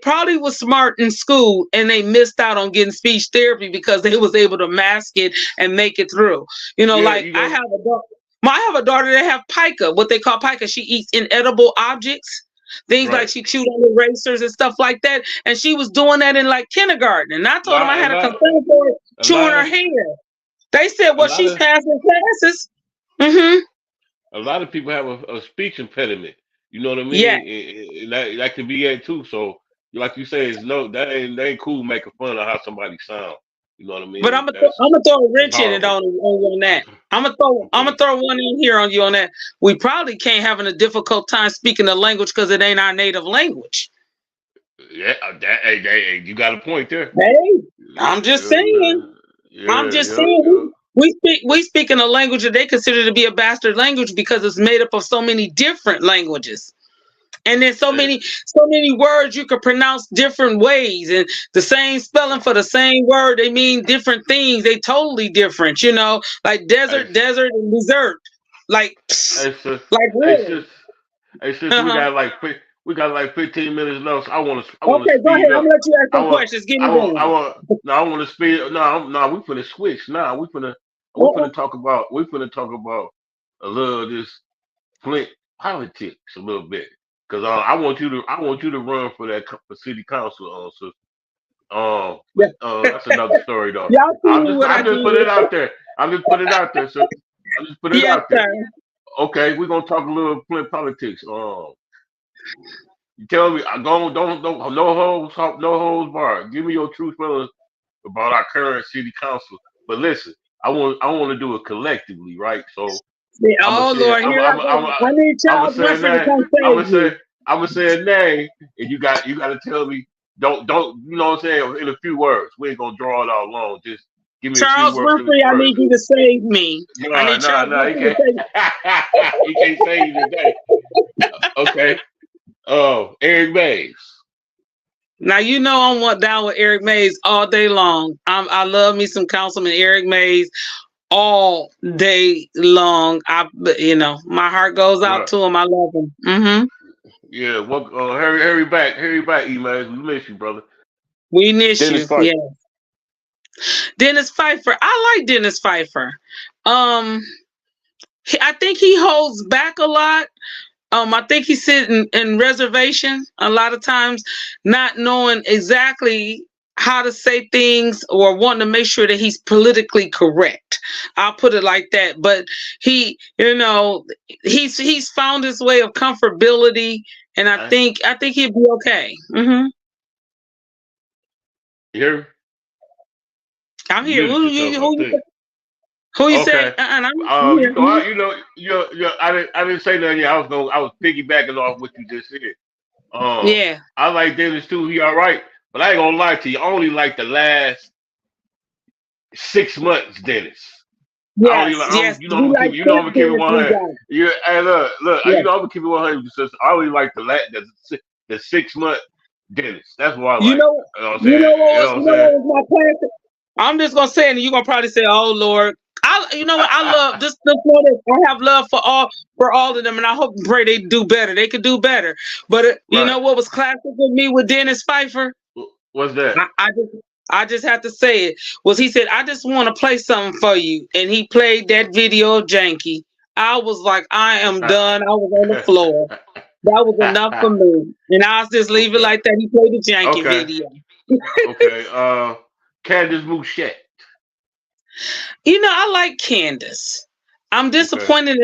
probably was smart in school and they missed out on getting speech therapy because they was able to mask it and make it through. You know, I have a daughter that have pica, what they call pica. She eats inedible objects. Things like she chewed on erasers and stuff like that. And she was doing that in like kindergarten. And I told them I had a concern for her chewing her hair. They said, well, she's passing classes. A lot of people have a speech impediment. You know what I mean? Yeah. That can be it too. So, like you say, that ain't cool making fun of how somebody sounds. You know what I mean? But I'm gonna throw a wrench in it on that. I'm gonna throw one in here on you on that. We probably can't having a difficult time speaking the language because it ain't our native language. Yeah, hey, you got a point there. Hey, I'm just saying. We speak in a language that they consider to be a bastard language because it's made up of so many different languages. And then so many words you could pronounce different ways, and the same spelling for the same word, they mean different things. They totally different, you know, like desert, and dessert. Like really. We got like 15 minutes left. So I want to. Okay, go ahead. I'm gonna let you ask some questions. Give me one. I want to speed. No, we finna switch. Nah, we finna talk about. We finna talk about a little of this Flint politics a little bit. Cause I want you to run for city council. That's another story though. I just put it out there. I just put it out there. So I just put it out there. Sir. Okay, we're gonna talk a little Flint politics. You tell me, don't no holds barred. Give me your true feelings about our current city council. But listen, I want to do it collectively, right? So. Lord, I need Charles Griffin to come save I'm gonna say a name, and you got to tell me. Don't you know what I'm saying? In a few words, we ain't gonna draw it out long. Just give me Charles Griffin. I need you to save me. No, he can't. He can't save you today. Okay. Eric Mays. Now you know I'm down with Eric Mays all day long. I love me some Councilman Eric Mays all day long. My heart goes out to him. I love him. Mm-hmm. Yeah, well, hurry back, E-Mays. We miss you, brother. We miss you. Yeah. Dennis Pfeiffer. I like Dennis Pfeiffer. I think he holds back a lot. I think he's sitting in reservation a lot of times, not knowing exactly how to say things or wanting to make sure that he's politically correct. I'll put it like that. But he's found his way of comfortability, and I think he'll be okay. Mm-hmm. You hear me? I'm here. Who you okay. say? I didn't say nothing yet. I was piggybacking off what you just said. Yeah. I like Dennis too. He all right, but I ain't gonna lie to you. I only like the last 6 months, Dennis. Yes. You know, I'm gonna keep it 100. Hey, look, Yeah. you know, I'm gonna keep it 100. I only like the 6 month Dennis. That's what I like. You know what I'm what saying? was my classic? I'm just gonna say it, and you're gonna probably say, "Oh Lord." You know what? I love this. I have love for all of them, and I hope and pray they do better. They could do better. But you know what was classic with me with Dennis Pfeiffer? What's that? I just have to say it. Was he said, "I just want to play something for you," and he played that video of Janky. I was like, I am done. I was on the floor. That was enough for me, and I'll just leave it like that. He played the Janky video. Okay. Candace Mouchette. You know, I like Candace. I'm disappointed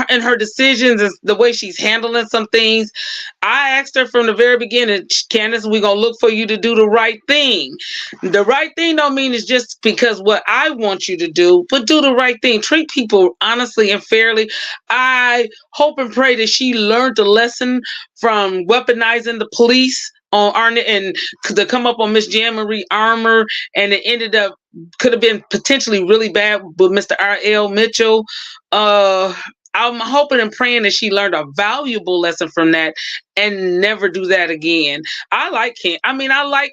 in her decisions and the way she's handling some things. I asked her from the very beginning, Candace, we're going to look for you to do the right thing. The right thing don't mean it's just because what I want you to do, but do the right thing. Treat people honestly and fairly. I hope and pray that she learned a lesson from weaponizing the police on Arnett and to come up on Miss Jean-Marie Armour, and it ended up could have been potentially really bad with Mr. R.L. Mitchell. I'm hoping and praying that she learned a valuable lesson from that and never do that again. I like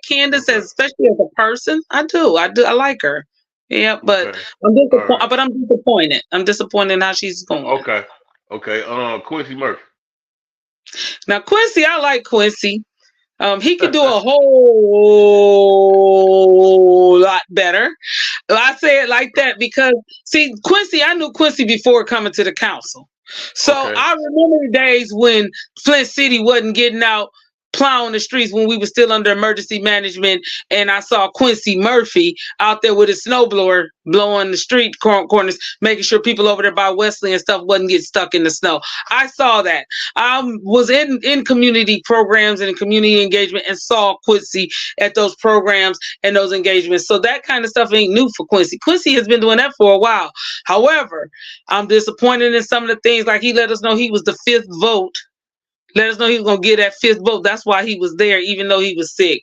Candace, especially as a person. I do. I like her. Yeah, but I'm disappointed. I'm disappointed in how she's going. Okay. Quincy Murphy. Now Quincy, I like Quincy. He could do a whole lot better. I say it like that because, see, Quincy, I knew Quincy before coming to the council. So I remember the days when Flint City wasn't getting out plowing the streets when we were still under emergency management, and I saw Quincy Murphy out there with his snowblower blowing the street corners, making sure people over there by Wesley and stuff wasn't getting stuck in the snow. I saw that. I was in community programs and community engagement and saw Quincy at those programs and those engagements. So that kind of stuff ain't new for Quincy. Quincy has been doing that for a while. However, I'm disappointed in some of the things, like he let us know he was the 5th vote. Let us know he was going to get that 5th vote. That's why he was there, even though he was sick.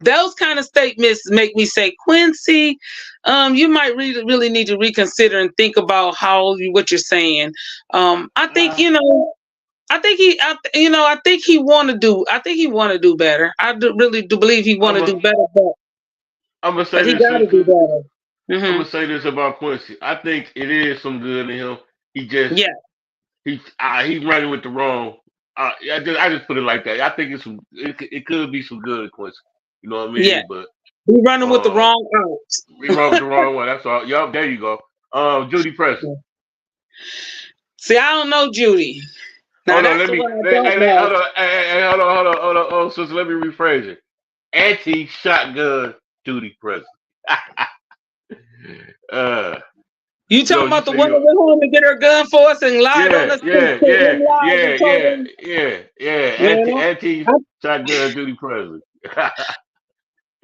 Those kind of statements make me say, Quincy, you might really need to reconsider and think about what you're saying. I think he want to do better. I really do believe he want to do better, but I'm gonna say he got to do better. I'm gonna say this about Quincy. I think it is some good in him. He just he's running with the wrong. I just put it like that. I think it could be some good, Quincy. You know what I mean? Yeah. But we running with the wrong out. We run with the wrong one. That's all. Yup, there you go. Judy Preston. See, I don't know Judy. Now, hold on. So let me rephrase it. Anti-shotgun Judy Preston. You talking about the one that went home and get her gun for us and lied on us? Anti-shotgun Judy Preston.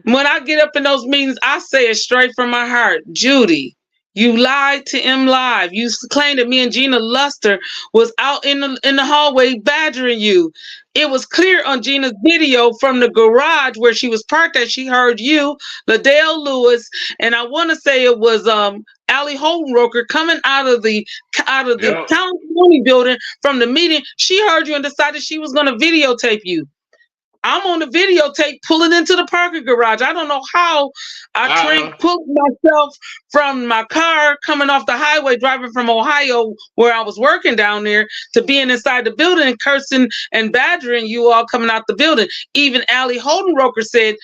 When I get up in those meetings, I say it straight from my heart. Judy, you lied to M Live. You claimed that me and Gina Luster was out in the hallway badgering you. It was clear on Gina's video from the garage where she was parked that she heard you, Liddell Lewis, and I want to say it was Allie Holdenroker coming out of the county building from the meeting. She heard you and decided she was going to videotape you. I'm on the videotape pulling into the parking garage. I don't know how I pulled myself from my car coming off the highway, driving from Ohio, where I was working down there, to being inside the building and cursing and badgering you all coming out the building. Even Allie Holdenroker said,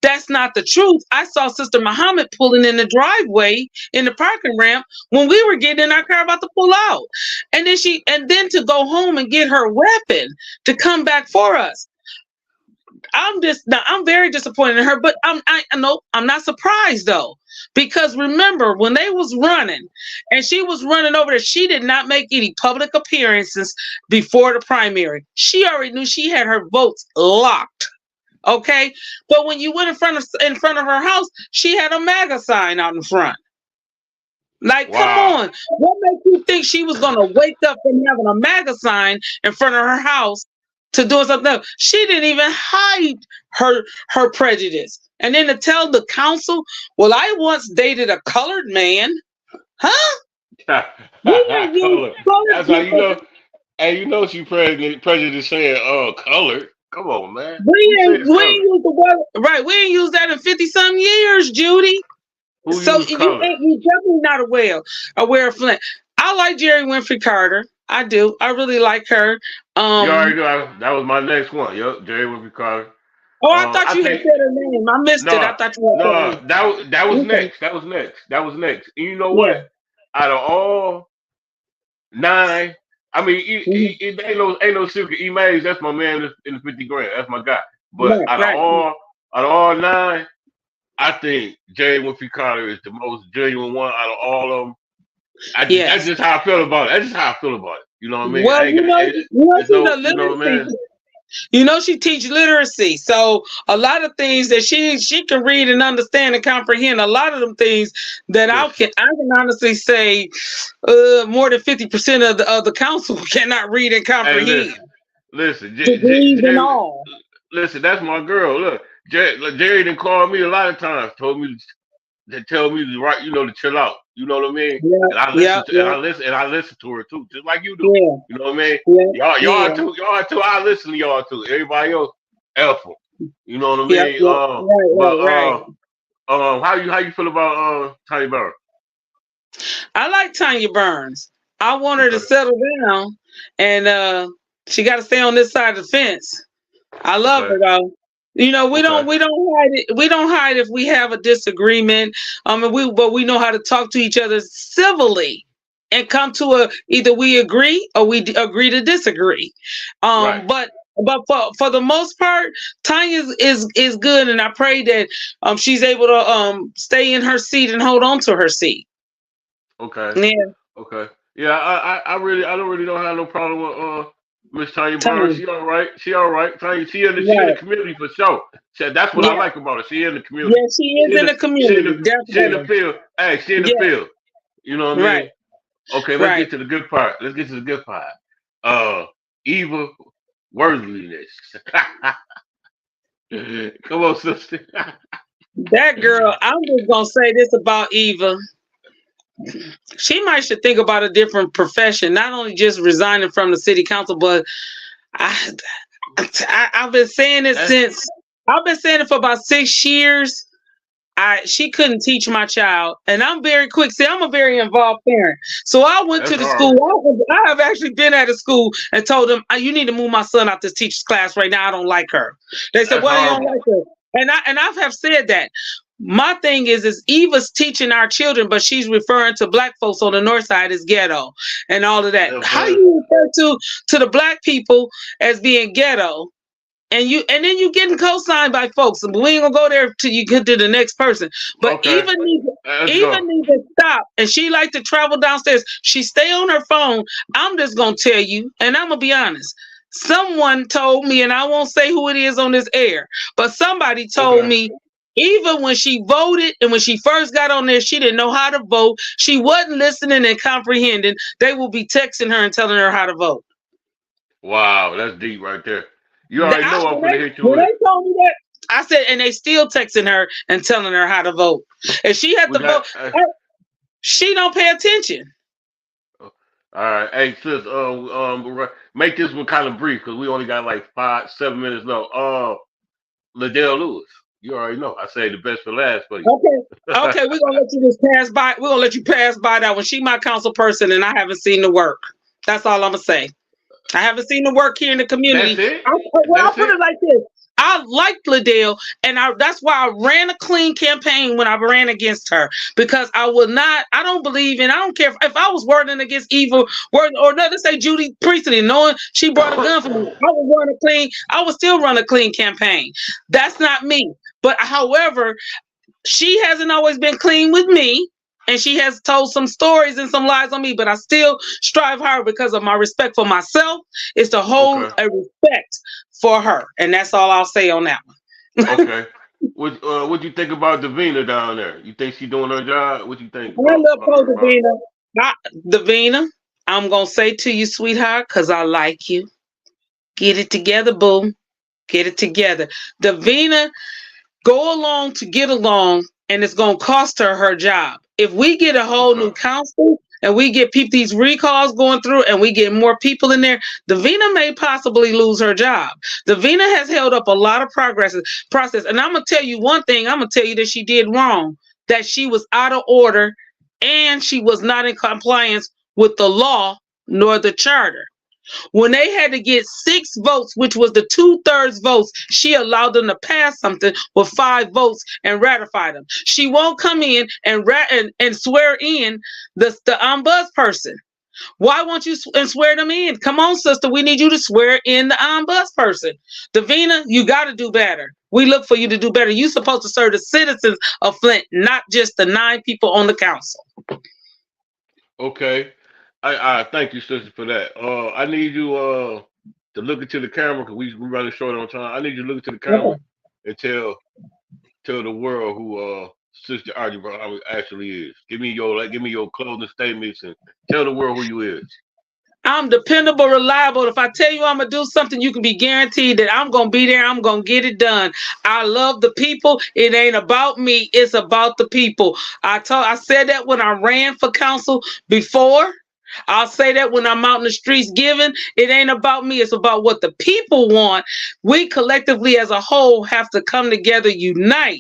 that's not the truth. I saw Sister Muhammad pulling in the driveway in the parking ramp when we were getting in our car about to pull out. And then to go home and get her weapon to come back for us. I'm very disappointed in her, but I'm not surprised though, because remember when they was running and she was running over there, she did not make any public appearances before the primary. She already knew she had her votes locked. Okay, but when you went in front of her house, she had a MAGA sign out in front. Like, Come on, what makes you think she was gonna wake up from having a MAGA sign in front of her house to doing something else? She didn't even hide her prejudice. And then to tell the council, well, I once dated a colored man. Huh? We didn't use Color. colored That's how you people. know. Hey, you know she prejudice saying, colored. Come on, man. We Who ain't says color? use the word right. We ain't used that in 50-some years, Judy. Who So use you color? you definitely not aware of Flint. I like Jerry Winfrey Carter. I do. I really like her. You already know that was my next one. Yup, Jerry Whippy Carter. Oh, I thought I you had think said her name. I missed it. I no, thought you had said her no, name. that was Okay. next. That was next. That was next. And you know Yeah. what? Out of all 9, I mean, Mhm. it ain't no secret. E Mays, that's my man in the 50 grand. That's my guy. But Right. Right. out of all 9, I think Jerry Winfrey Carter is the most genuine one out of all of them. That's Yes. just how I feel about it. That's just how I feel about it. You know what I mean? Well, I ain't got it's she's a no, you know what I literacy. mean? She teach literacy. So a lot of things that she can read and understand and comprehend. A lot of them things that I Listen, can honestly say, more than 50% of the council cannot read and hey, comprehend. listen, Degrees and all. listen. That's my girl. Look, Jerry done called me a lot of times, told me to tell me to write, to chill out. You know what I mean? Yeah. And I Yeah. listen to, Yeah. and I listen to her too, just like you do. Yeah. You know what I mean? Yeah. Y'all too. I listen to y'all too. Everybody else, Alpha. You know what I Yep. mean? Yep. Right. How you feel about Tiny Bird? I like Tanya Burns. I want her to Okay. settle down, and she got to stay on this side of the fence. I love Okay. her though. We don't Okay. hide it. We don't hide if we have a disagreement. But we know how to talk to each other civilly and come to either we agree or we agree to disagree. Right. But for the most part, Tanya is good, and I pray that she's able to stay in her seat and hold on to her seat. Okay. Yeah, Okay. Yeah, I don't really don't have no problem with Miss Tanya Burns. Tanya. She all right. She all right. Tanya, she in the Right. community for sure. That's what I Yeah. like about her. She in the community. Yeah, she is in the community, She in the definitely. field. Hey, she in the Yeah. field. You know what I Right. mean? Okay, let's Right. get to the good part. Eva worthiness. Come on, sister. That girl, I'm just gonna say this about Eva. She might should think about a different profession, not only just resigning from the city council, but I've been saying it for about 6 years. She couldn't teach my child, and I'm very quick. See, I'm a very involved parent, so I went That's to the school. horrible. I have actually been at a school and told them, "You need to move my son out this teacher's class right now. I don't like her." They said, That's "Well, you don't horrible. like her," and I have said that. My thing is Eva's teaching our children, but she's referring to black folks on the north side as ghetto and all of that. That's How fine. you refer to the black people as being ghetto? And then you getting co-signed by folks, and we ain't gonna go there till you get to the next person. But Okay. Let's Eva go. needs to stop, and she like to travel downstairs. She stay on her phone. I'm just gonna tell you, and I'm gonna be honest. Someone told me, and I won't say who it is on this air, but somebody told Okay. me. Even when she voted and when she first got on there, she didn't know how to vote. She wasn't listening and comprehending. They will be texting her and telling her how to vote. Wow, that's deep right there. You already know I'm When gonna hit you when with it. they told me that, I said, and they still texting her and telling her how to vote. And she had We to vote. got She don't pay attention. all right. Hey, sis, make this one kind of brief because we only got like 5-7 minutes left. Liddell Lewis, you already know. I say the best for last for you. Okay, we're gonna let you just pass by. We're gonna let you pass by that one. She my council person, and I haven't seen the work. That's all I'm gonna say. I haven't seen the work here in the community. That's it. I'll That's put it. it like this. I like Liddell, and that's why I ran a clean campaign when I ran against her, because I don't believe in, I don't care if I was wording against Eva, or let's say Judy Priestley, knowing she brought a gun for me, I would still run a clean campaign. That's not me. But however, she hasn't always been clean with me, and she has told some stories and some lies on me, but I still strive hard because of my respect for myself is to hold Okay. a respect for her. And that's all I'll say on that one. Okay. What you think about Davina down there? You think she doing her job? What you think I about, love her? Davina. Davina, I'm going to say to you, sweetheart, because I like you. Get it together, boo. Get it together. Davina, go along to get along, and it's going to cost her her job. If we get a whole new council and we get these recalls going through and we get more people in there, Davina may possibly lose her job. Davina has held up a lot of process. And I'm going to tell you one thing. I'm going to tell you that she did wrong, that she was out of order and she was not in compliance with the law nor the charter. When they had to get 6 votes, which was the 2/3 votes, she allowed them to pass something with 5 votes and ratify them. She won't come in and swear in the ombudsperson. Why won't you swear them in? Come on, sister, we need you to swear in the ombudsperson. Davina, you got to do better. We look for you to do better. You're supposed to serve the citizens of Flint, not just the 9 people on the council. Okay. I thank you, sister, for that. I need you to look into the camera because we're running short on time. I need you to look into the camera and tell the world who Sister Audrey actually is. Give me your closing statements and tell the world who you is. I'm dependable, reliable. If I tell you I'm going to do something, you can be guaranteed that I'm going to be there. I'm going to get it done. I love the people. It ain't about me. It's about the people. I said that when I ran for council before. I'll say that when I'm out in the streets giving. It ain't about me. It's about what the people want. We collectively as a whole have to come together, unite,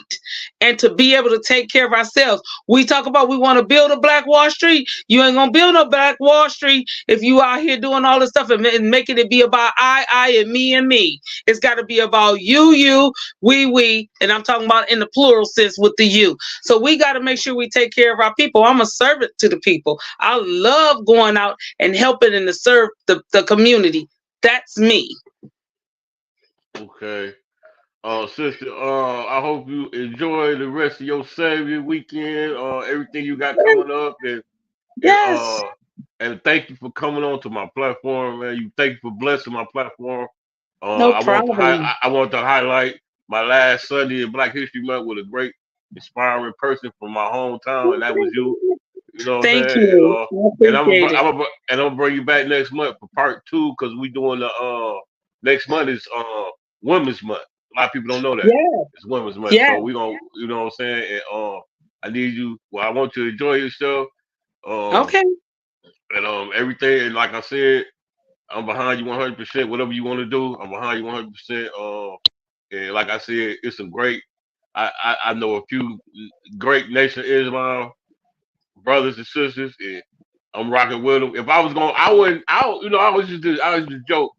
and to be able to take care of ourselves. We talk about we want to build a Black Wall Street. You ain't going to build no Black Wall Street if you out here doing all this stuff and making it be about I, and me. It's got to be about you, we, and I'm talking about in the plural sense with the you. So we got to make sure we take care of our people. I'm a servant to the people. I love going out and helping and to serve the community. That's me. Okay. Sister, I hope you enjoy the rest of your Savior weekend, everything you got coming up, and thank you for coming on to my platform, man. Thank you for blessing my platform. No problem. I want to highlight my last Sunday in Black History Month with a great, inspiring person from my hometown, and that was you. You know what I'm saying? And I'm gonna bring you back next month for part 2 because we doing the next month is Women's Month. A lot of people don't know that. Yeah. It's Women's Month. Yeah. So we gonna, you know what I'm saying? And I need you. Well, I want you to enjoy yourself. Okay. And everything. And like I said, I'm behind you 100%. Whatever you want to do, I'm behind you 100%. And like I said, it's a great. I know a few great Nation of Islam brothers and sisters, and I'm rocking with them. If I was going, I was just joke.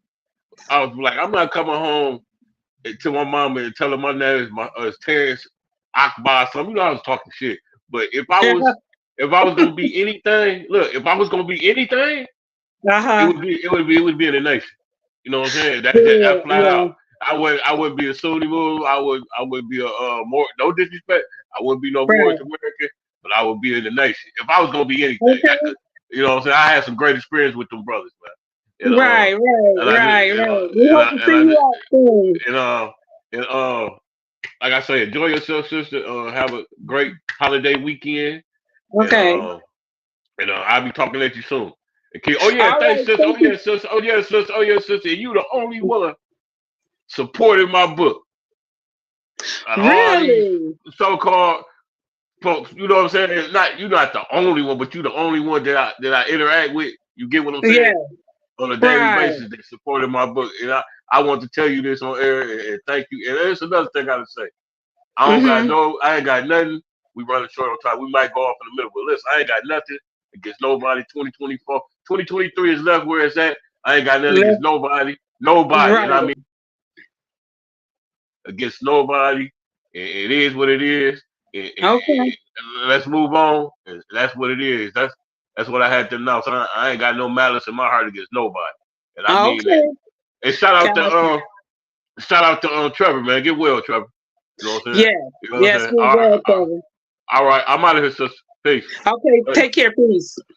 I was like, I'm not coming home to my mama and telling my name is Terrence Akbar. Something, you know, I was talking shit. But if I was gonna be anything, if I was gonna be anything, it would be in the Nation. You know what I'm saying? That flat out. I would be a Sunni Muslim. I would be a more, no disrespect. I wouldn't be no Moorish American, but I would be in the Nation. If I was gonna be anything, you know what I'm saying? I had some great experience with them brothers, man. And, right. Like I say, enjoy yourself, sister. Have a great holiday weekend. Okay. And I'll be talking at you soon. Okay. Oh yeah, thanks, sister. Oh yeah, sister. Oh yeah, sister. Oh yeah, sister. And you the only one supporting my book. Really? So-called folks, you know what I'm saying? It's not, you're not the only one, but you're the only one that I interact with. You get what I'm saying? Yeah. On a daily basis, they supported my book, and I want to tell you this on air, and thank you. And there's another thing I gotta say. I ain't got nothing. We running short on time. We might go off in the middle, but listen, I ain't got nothing against nobody. 2024, 2023 is left where it's at. I ain't got nothing against nobody. Right. And I mean against nobody. It is what it is. And let's move on. And that's what it is. That's what I had to announce. I ain't got no malice in my heart against nobody. And I mean that. And shout out to Trevor, man. Get well, Trevor. You know what I'm saying? Yeah. You know what I'm saying? All right. I'm out of here, sister. Peace. Okay. Take care. Peace.